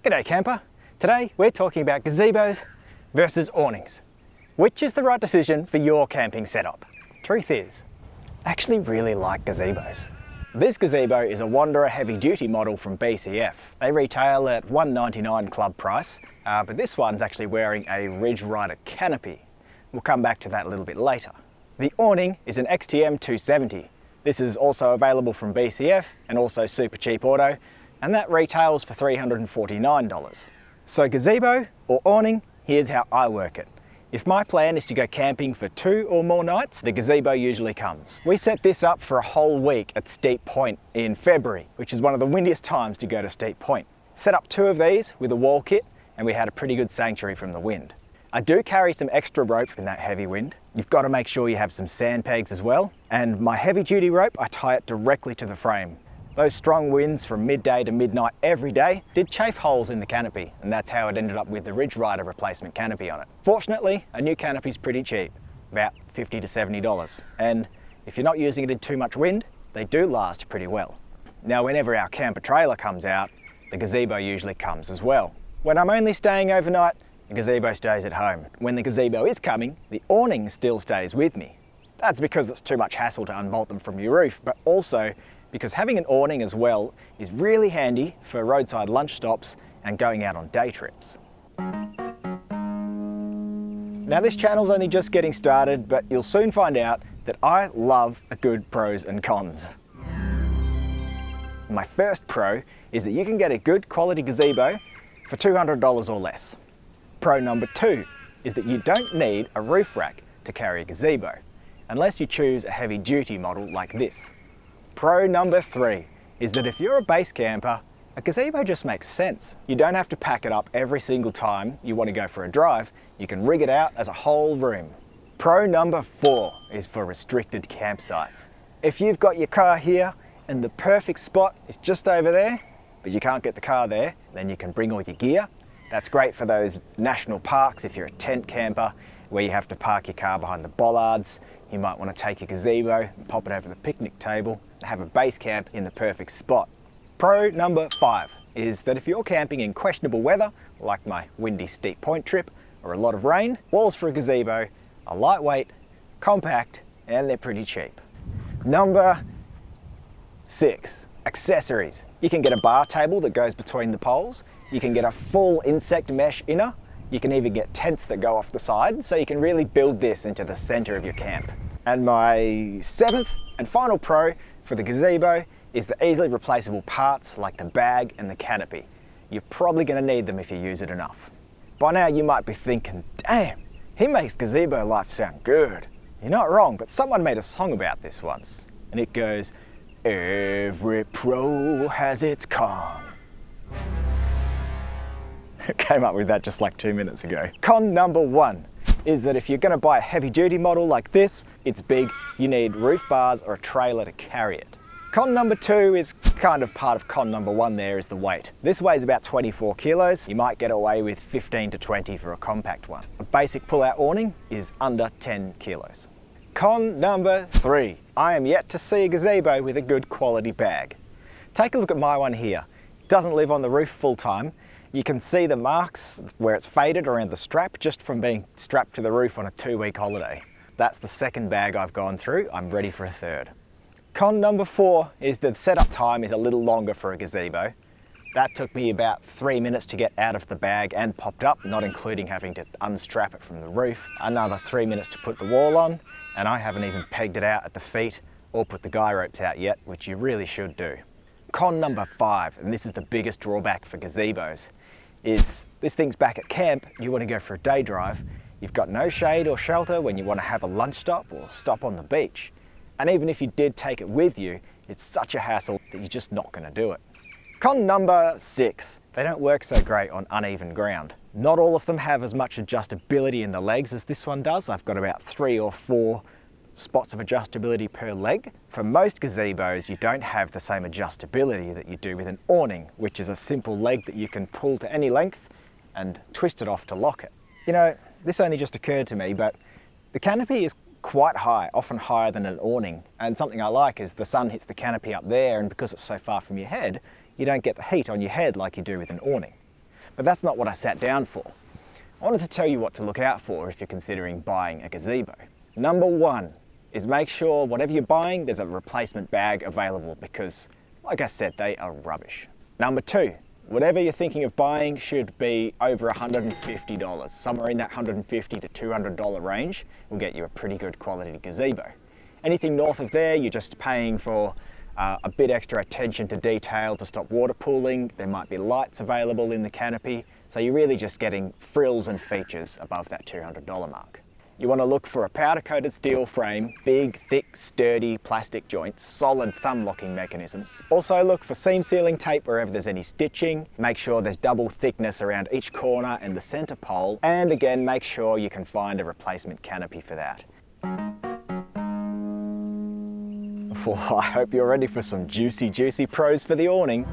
G'day camper. Today we're talking about gazebos versus awnings. Which is the right decision for your camping setup? Truth is, I actually really like gazebos. This gazebo is a Wanderer heavy duty model from BCF. They retail at $199 club price, but this one's actually wearing a Ridge Rider canopy. We'll come back to that a little bit later. The awning is an XTM 270. This is also available from BCF and also Super Cheap Auto, and that retails for $349. So gazebo or awning, here's how I work it. If my plan is to go camping for 2 or more nights, the gazebo usually comes. We set this up for a whole week at Steep Point in February, which is one of the windiest times to go to Steep Point. Set up 2 of these with a wall kit, and we had a pretty good sanctuary from the wind. I do carry some extra rope in that heavy wind. You've got to make sure you have some sand pegs as well. And my heavy duty rope, I tie it directly to the frame. Those strong winds from midday to midnight every day did chafe holes in the canopy, and that's how it ended up with the Ridge Rider replacement canopy on it. Fortunately, a new canopy's pretty cheap, about $50 to $70. And if you're not using it in too much wind, they do last pretty well. Now, whenever our camper trailer comes out, the gazebo usually comes as well. When I'm only staying overnight, the gazebo stays at home. When the gazebo is coming, the awning still stays with me. That's because it's too much hassle to unbolt them from your roof, but also because having an awning as well is really handy for roadside lunch stops and going out on day trips. Now this channel's only just getting started, but you'll soon find out that I love a good pros and cons. My first pro is that you can get a good quality gazebo for $200 or less. Pro number 2 is that you don't need a roof rack to carry a gazebo, unless you choose a heavy duty model like this. Pro number 3 is that if you're a base camper, a gazebo just makes sense. You don't have to pack it up every single time you want to go for a drive. You can rig it out as a whole room. Pro number 4 is for restricted campsites. If you've got your car here and the perfect spot is just over there, but you can't get the car there, then you can bring all your gear. That's great for those national parks if you're a tent camper where you have to park your car behind the bollards. You might want to take your gazebo and pop it over the picnic table and have a base camp in the perfect spot. Pro number 5 is that if you're camping in questionable weather, like my windy Steep Point trip, or a lot of rain, walls for a gazebo are lightweight, compact, and they're pretty cheap. Number 6, accessories. You can get a bar table that goes between the poles. You can get a full insect mesh inner. You can even get tents that go off the side, so you can really build this into the center of your camp. And my 7th and final pro for the gazebo is the easily replaceable parts like the bag and the canopy. You're probably going to need them if you use it enough. By now you might be thinking, damn, he makes gazebo life sound good. You're not wrong, but someone made a song about this once, and it goes, every pro has its con. Came up with that just like 2 minutes ago. Con number 1 is that if you're going to buy a heavy duty model like this, it's big, you need roof bars or a trailer to carry it. Con number 2 is kind of part of con number 1 there, is the weight. This weighs about 24 kilos. You might get away with 15 to 20 for a compact one. A basic pull-out awning is under 10 kilos. Con number 3, I am yet to see a gazebo with a good quality bag. Take a look at my one here. It doesn't live on the roof full time. You can see the marks where it's faded around the strap just from being strapped to the roof on a 2-week holiday. That's the 2nd bag I've gone through. I'm ready for a 3rd. Con number 4 is the setup time is a little longer for a gazebo. That took me about 3 minutes to get out of the bag and popped up, not including having to unstrap it from the roof. Another 3 minutes to put the wall on, and I haven't even pegged it out at the feet or put the guy ropes out yet, which you really should do. Con number 5, and this is the biggest drawback for gazebos, is this thing's back at camp, you want to go for a day drive, you've got no shade or shelter when you want to have a lunch stop or stop on the beach. And even if you did take it with you, it's such a hassle that you're just not going to do it. Con number 6, they don't work so great on uneven ground. Not all of them have as much adjustability in the legs as this one does. I've got about 3 or 4 spots of adjustability per leg. For most gazebos, you don't have the same adjustability that you do with an awning, which is a simple leg that you can pull to any length and twist it off to lock it. You know, this only just occurred to me, but the canopy is quite high, often higher than an awning. And something I like is the sun hits the canopy up there, and because it's so far from your head, you don't get the heat on your head like you do with an awning. But that's not what I sat down for. I wanted to tell you what to look out for if you're considering buying a gazebo. Number one is make sure whatever you're buying, there's a replacement bag available because, like I said, they are rubbish. Number two, whatever you're thinking of buying should be over $150. Somewhere in that $150 to $200 range will get you a pretty good quality gazebo. Anything north of there, you're just paying for a bit extra attention to detail to stop water pooling. There might be lights available in the canopy, so you're really just getting frills and features above that $200 mark. You want to look for a powder-coated steel frame, big, thick, sturdy plastic joints, solid thumb locking mechanisms. Also look for seam sealing tape wherever there's any stitching. Make sure there's double thickness around each corner and the center pole. And again, make sure you can find a replacement canopy for that. Well, I hope you're ready for some juicy pros for the awning.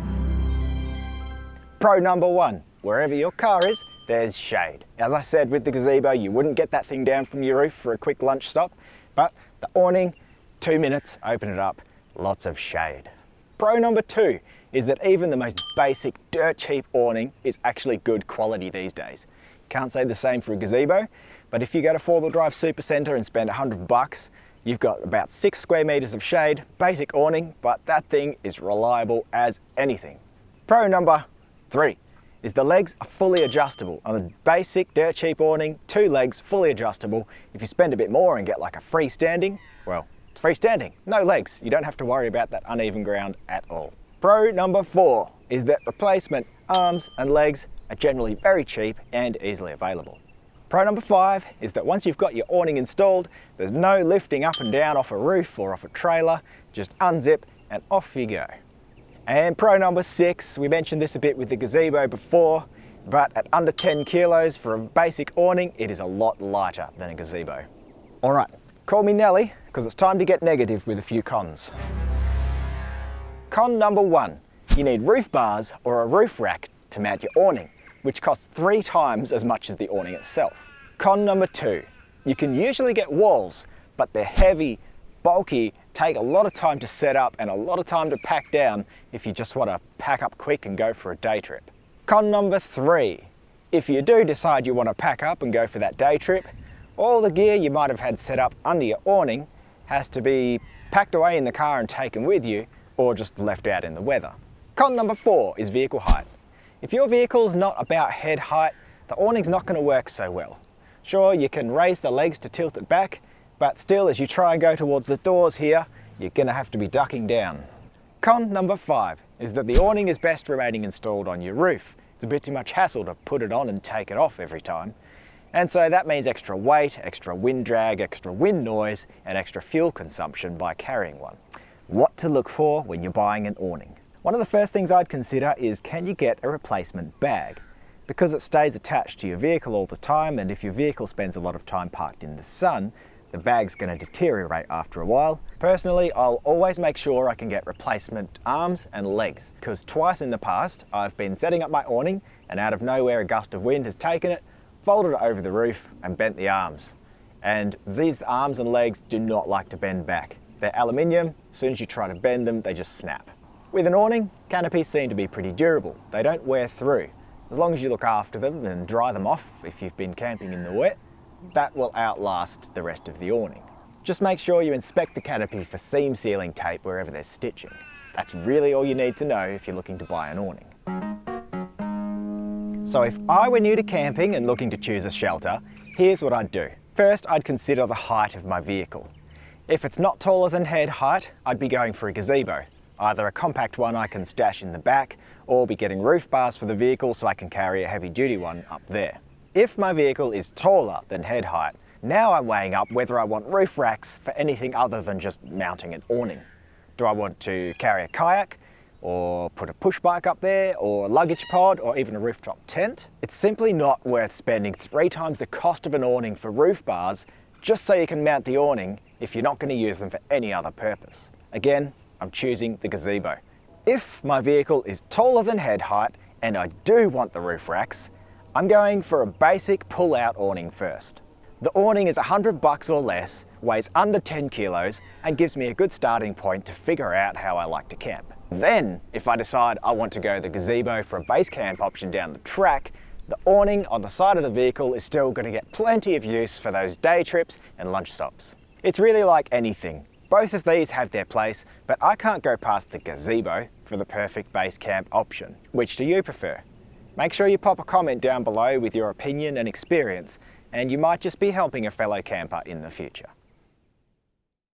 Pro number one, wherever your car is, there's shade. As I said with the gazebo, you wouldn't get that thing down from your roof for a quick lunch stop, but the awning, 2 minutes, open it up, lots of shade. Pro number two is that even the most basic, dirt cheap awning is actually good quality these days. Can't say the same for a gazebo, but if you go to 4-wheel drive supercenter and spend $100, you've got about 6 square meters of shade, basic awning, but that thing is reliable as anything. Pro number three is the legs are fully adjustable. On a basic dirt cheap awning, 2 legs fully adjustable. If you spend a bit more and get like a freestanding, well, it's freestanding, no legs. You don't have to worry about that uneven ground at all. Pro number four is that replacement arms and legs are generally very cheap and easily available. Pro number five is that once you've got your awning installed, there's no lifting up and down off a roof or off a trailer, just unzip and off you go. And pro number six, we mentioned this a bit with the gazebo before, but at under 10 kilos for a basic awning, it is a lot lighter than a gazebo. All right, call me Nelly, because it's time to get negative with a few cons. Con number one, you need roof bars or a roof rack to mount your awning, which costs 3 times as much as the awning itself. Con number two, you can usually get walls, but they're heavy, bulky, take a lot of time to set up and a lot of time to pack down if you just want to pack up quick and go for a day trip. Con number three, if you do decide you want to pack up and go for that day trip, all the gear you might have had set up under your awning has to be packed away in the car and taken with you, or just left out in the weather. Con number four is vehicle height. If your vehicle's not about head height, the awning's not going to work so well. Sure, you can raise the legs to tilt it back, but still, as you try and go towards the doors here, you're going to have to be ducking down. Con number five is that the awning is best remaining installed on your roof. It's a bit too much hassle to put it on and take it off every time. And so that means extra weight, extra wind drag, extra wind noise, and extra fuel consumption by carrying one. What to look for when you're buying an awning? One of the first things I'd consider is, can you get a replacement bag? Because it stays attached to your vehicle all the time, and if your vehicle spends a lot of time parked in the sun, the bag's going to deteriorate after a while. Personally, I'll always make sure I can get replacement arms and legs, because twice in the past I've been setting up my awning and out of nowhere a gust of wind has taken it, folded it over the roof and bent the arms. And these arms and legs do not like to bend back. They're aluminium, as soon as you try to bend them, they just snap. With an awning, canopies seem to be pretty durable. They don't wear through. As long as you look after them and dry them off if you've been camping in the wet, that will outlast the rest of the awning. Just make sure you inspect the canopy for seam sealing tape wherever there's stitching. That's really all you need to know if you're looking to buy an awning. So if I were new to camping and looking to choose a shelter, here's what I'd do. First, I'd consider the height of my vehicle. If it's not taller than head height, I'd be going for a gazebo. Either a compact one I can stash in the back, or be getting roof bars for the vehicle so I can carry a heavy duty one up there. If my vehicle is taller than head height, now I'm weighing up whether I want roof racks for anything other than just mounting an awning. Do I want to carry a kayak, or put a push bike up there, or a luggage pod, or even a rooftop tent? It's simply not worth spending 3 times the cost of an awning for roof bars just so you can mount the awning if you're not going to use them for any other purpose. Again, I'm choosing the gazebo. If my vehicle is taller than head height and I do want the roof racks, I'm going for a basic pull-out awning first. The awning is $100 or less, weighs under 10 kilos, and gives me a good starting point to figure out how I like to camp. Then, if I decide I want to go the gazebo for a base camp option down the track, the awning on the side of the vehicle is still going to get plenty of use for those day trips and lunch stops. It's really like anything. Both of these have their place, but I can't go past the gazebo for the perfect base camp option. Which do you prefer? Make sure you pop a comment down below with your opinion and experience, and you might just be helping a fellow camper in the future.